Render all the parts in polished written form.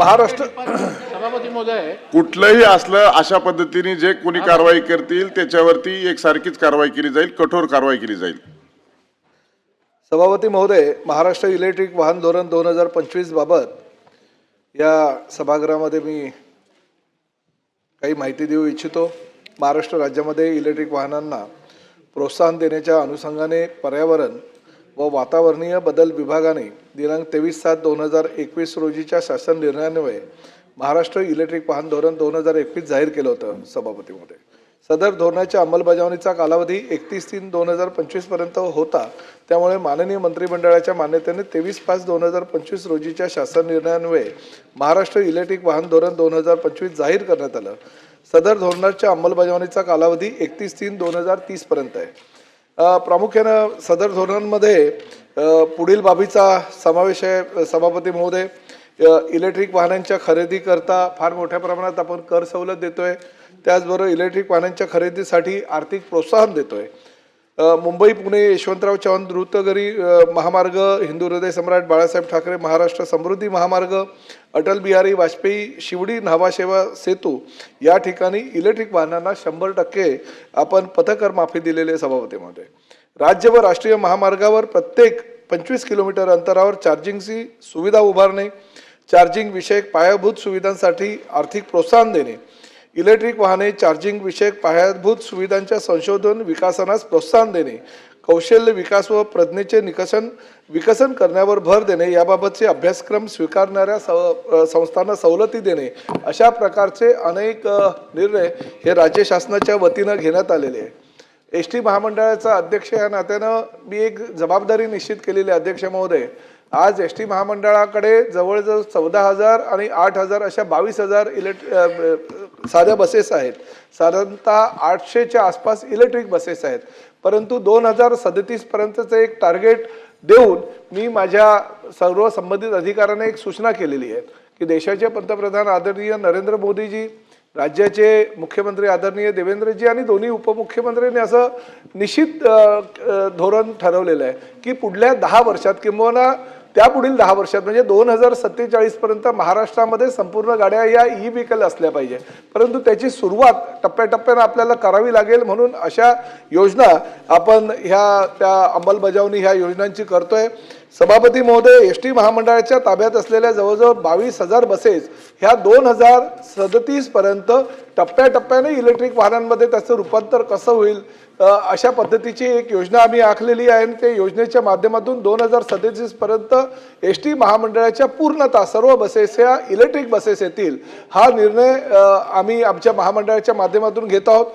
महाराष्ट्र सभापती महोदय, कुठलंही असलं अशा पद्धतीने जे कोणी कारवाई करतील त्याच्यावरती एकसारखीच कारवाई केली जाईल, कठोर कारवाई केली जाईल. सभापती महोदय, महाराष्ट्र इलेक्ट्रिक वाहन धोरण 2025 बाबत या सभागृहामध्ये मी काही माहिती देऊ इच्छितो. महाराष्ट्र राज्यामध्ये इलेक्ट्रिक वाहनांना प्रोत्साहन देण्याच्या अनुषंगाने पर्यावरण व वातावरणीय बदल विभागाने दिनांक 23/7/2021 रोजीच्या शासन निर्णयान्वये महाराष्ट्र इलेक्ट्रिक वाहन धोरण 2021 जाहीर केलं होतं. सभापती महोदय, सदर धोरणाच्या अंमलबजावणीचा कालावधी 31/3/2025 पर्यंत होता. त्यामुळे माननीय मंत्रिमंडळाच्या मान्यतेने 23/5/2025 रोजीच्या शासन निर्णयान्वये महाराष्ट्र इलेक्ट्रिक वाहन धोरण 2025 जाहीर करण्यात आलं. सदर धोरणाच्या अंमलबजावणीचा कालावधी 31/3/2030 पर्यंत आहे. प्रामुख्यानं सदर धोरणांमध्ये पुढील बाबीचा समावेश आहे. सभापती महोदय, इलेक्ट्रिक वाहनांच्या खरेदीकरता फार मोठ्या प्रमाणात आपण कर सवलत देतोय. त्याचबरोबर इलेक्ट्रिक वाहनांच्या खरेदीसाठी आर्थिक प्रोत्साहन देतोय. मुंबई पुणे यशवंतराव चव्हाण द्रुतगती महामार्ग, हिंदू हृदय सम्राट बाळासाहेब ठाकरे महाराष्ट्र समृद्धी महामार्ग, अटल बिहारी वाजपेयी शिवडी न्हावा सेवा सेतू या ठिकाणी इलेक्ट्रिक वाहनांना 100% आपण पथकर माफी दिलेले. सभापती महोदय, राज्य व राष्ट्रीय महामार्गावर प्रत्येक 25 किलोमीटर अंतरावर चार्जिंगची सुविधा उभारणे, चार्जिंग विषयक पायाभूत सुविधांसाठी आर्थिक प्रोत्साहन देणे, इलेक्ट्रिक वाहने चार्जिंग विषयक पायाभूत सुविधांच्या संशोधन विकासनास प्रोत्साहन देणे, कौशल्य विकास व प्रज्ञेचे विकसन करण्यावर भर देणे, याबाबतचे अभ्यासक्रम स्वीकारणाऱ्या संस्थांना सवलती देणे, अशा प्रकारचे अनेक निर्णय हे राज्य शासनाच्या वतीनं घेण्यात आलेले आहे. एसटी महामंडळाचा अध्यक्ष या नात्यानं मी एक जबाबदारी निश्चित केलेली आहे. अध्यक्ष महोदय, आज एसटी महामंडळाकडे जवळजवळ 14,000 आणि 8,000 अशा 22,000 साध्या बसेस आहेत. साधारणतः 800च्या आसपास इलेक्ट्रिक बसेस आहेत. परंतु 2037 पर्यंतचं एक टार्गेट देऊन मी माझ्या सर्व संबंधित अधिकाऱ्यांना एक सूचना केलेली आहे की देशाचे पंतप्रधान आदरणीय नरेंद्र मोदीजी, राज्याचे मुख्यमंत्री आदरणीय देवेंद्रजी आणि दोन्ही उपमुख्यमंत्र्यांनी असं निश्चित धोरण ठरवलेलं आहे की पुढल्या 10 वर्षात किंवा त्या पुढील 10 वर्षात म्हणजे 2047 पर्यंत महाराष्ट्रामध्ये संपूर्ण गाड्या या ई व्हेकल असल्या पाहिजे. परंतु त्याची सुरुवात टप्प्याटप्प्याने आपल्याला करावी लागेल. म्हणून अशा योजना आपण त्या अंमलबजावणी ह्या योजनांची करतोय. सभापती महोदय, एसटी महामंडळाच्या ताब्यात असलेल्या जवळजवळ 22,000 बसेस ह्या 2037 पर्यंत टप्प्याटप्प्याने इलेक्ट्रिक वाहनांमध्ये त्याचं रूपांतर कसं होईल अशा पद्धतीची एक योजना आम्ही आखलेली आहे. आणि त्या योजनेच्या माध्यमातून 2037 पर्यंत एसटी महामंडळाच्या पूर्णतः सर्व बसेस ह्या इलेक्ट्रिक बसेस येतील, हा निर्णय आम्ही आमच्या महामंडळाच्या माध्यमातून घेत आहोत.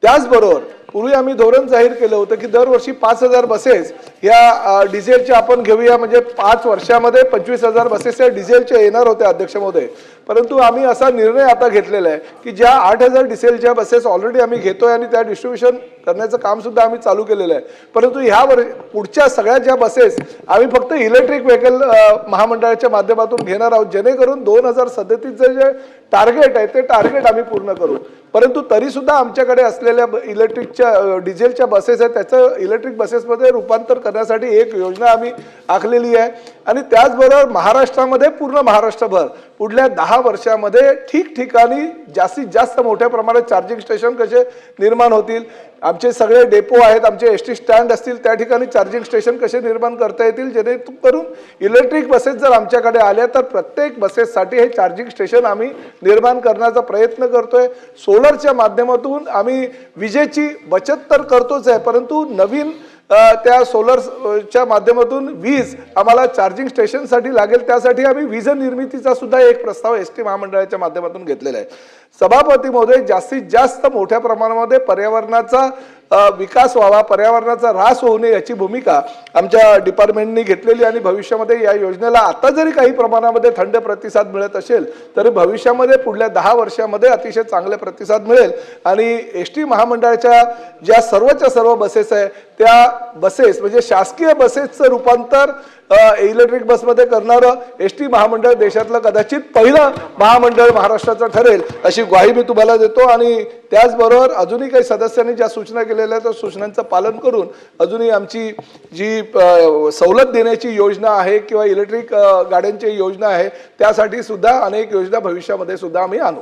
त्याचबरोबर पूर्वी आम्ही धोरण जाहीर केलं होतं की दरवर्षी 5,000 बसेस या डिझेलच्या आपण घेऊया, म्हणजे 5 वर्षामध्ये 25,000 बसेस या डिझेलच्या येणार होत्या. अध्यक्ष महोदय, परंतु आम्ही असा निर्णय आता घेतलेला आहे की ज्या 8,000 डिझेलच्या बसेस ऑलरेडी आम्ही घेतोय आणि त्या डिस्ट्रीब्युशन करण्याचं काम सुद्धा आम्ही चालू केलेलं आहे. परंतु पुढच्या सगळ्या ज्या बसेस आम्ही फक्त इलेक्ट्रिक व्हेकल महामंडळाच्या माध्यमातून घेणार आहोत, जेणेकरून 2037 जे टार्गेट आहे ते टार्गेट आम्ही पूर्ण करू. परंतु तरी सुद्धा आमच्याकडे असलेल्या इलेक्ट्रिकच्या डिझेलच्या बसेस आहेत त्याचं इलेक्ट्रिक बसेसमध्ये रूपांतर करण्यासाठी एक योजना आम्ही आखलेली आहे. आणि त्याचबरोबर महाराष्ट्रामध्ये पूर्ण महाराष्ट्रभर पुढल्या 10 वर्षामध्ये ठिकठिकाणी जास्तीत जास्त मोठ्या प्रमाणात चार्जिंग स्टेशन कसे निर्माण होतील, आमचे सगळे डेपो आहेत, आमचे एसटी स्टँड असतील, त्या ठिकाणी चार्जिंग स्टेशन कसे निर्माण करता येतील, जेणेकरून इलेक्ट्रिक बसेस जर आमच्याकडे आल्या तर प्रत्येक बसेससाठी हे चार्जिंग स्टेशन आम्ही निर्माण करण्याचा प्रयत्न करतोय. सोलरच्या माध्यमातून आम्ही विजेची बचत तर करतोच आहे, परंतु नवीन त्या सोलरच्या माध्यमातून वीज आम्हाला चार्जिंग स्टेशनसाठी लागेल, त्यासाठी आम्ही वीज निर्मितीचा सुद्धा एक प्रस्ताव एसटी महामंडळाच्या माध्यमातून घेतलेला आहे. सभापती महोदय, जास्तीत जास्त मोठ्या प्रमाणामध्ये पर्यावरणाचा विकास व्हावा, पर्यावरणाचा ऱ्हास होऊ नये याची भूमिका आमच्या डिपार्टमेंटने घेतलेली. आणि भविष्यामध्ये या योजनेला आता जरी काही प्रमाणामध्ये थंड प्रतिसाद मिळत असेल तरी भविष्यामध्ये पुढल्या 10 वर्षामध्ये अतिशय चांगले प्रतिसाद मिळेल. आणि एसटी महामंडळाच्या ज्या सर्वच्या सर्व बसेस आहे त्या बसेस म्हणजे शासकीय बसेसचं रूपांतर इलेक्ट्रिक बसमध्ये करणारं एसटी महामंडळ देशातलं कदाचित पहिलं महामंडळ महाराष्ट्राचं ठरेल अशी ग्वाही मी तुम्हाला देतो. आणि त्याचबरोबर अजूनही काही सदस्यांनी ज्या सूचना केलेल्या आहेत त्या सूचनांचं पालन करून अजूनही आमची जी सवलत देण्याची योजना आहे किंवा इलेक्ट्रिक गाड्यांची योजना आहे त्यासाठी सुद्धा अनेक योजना भविष्यामध्ये सुद्धा आम्ही आणू.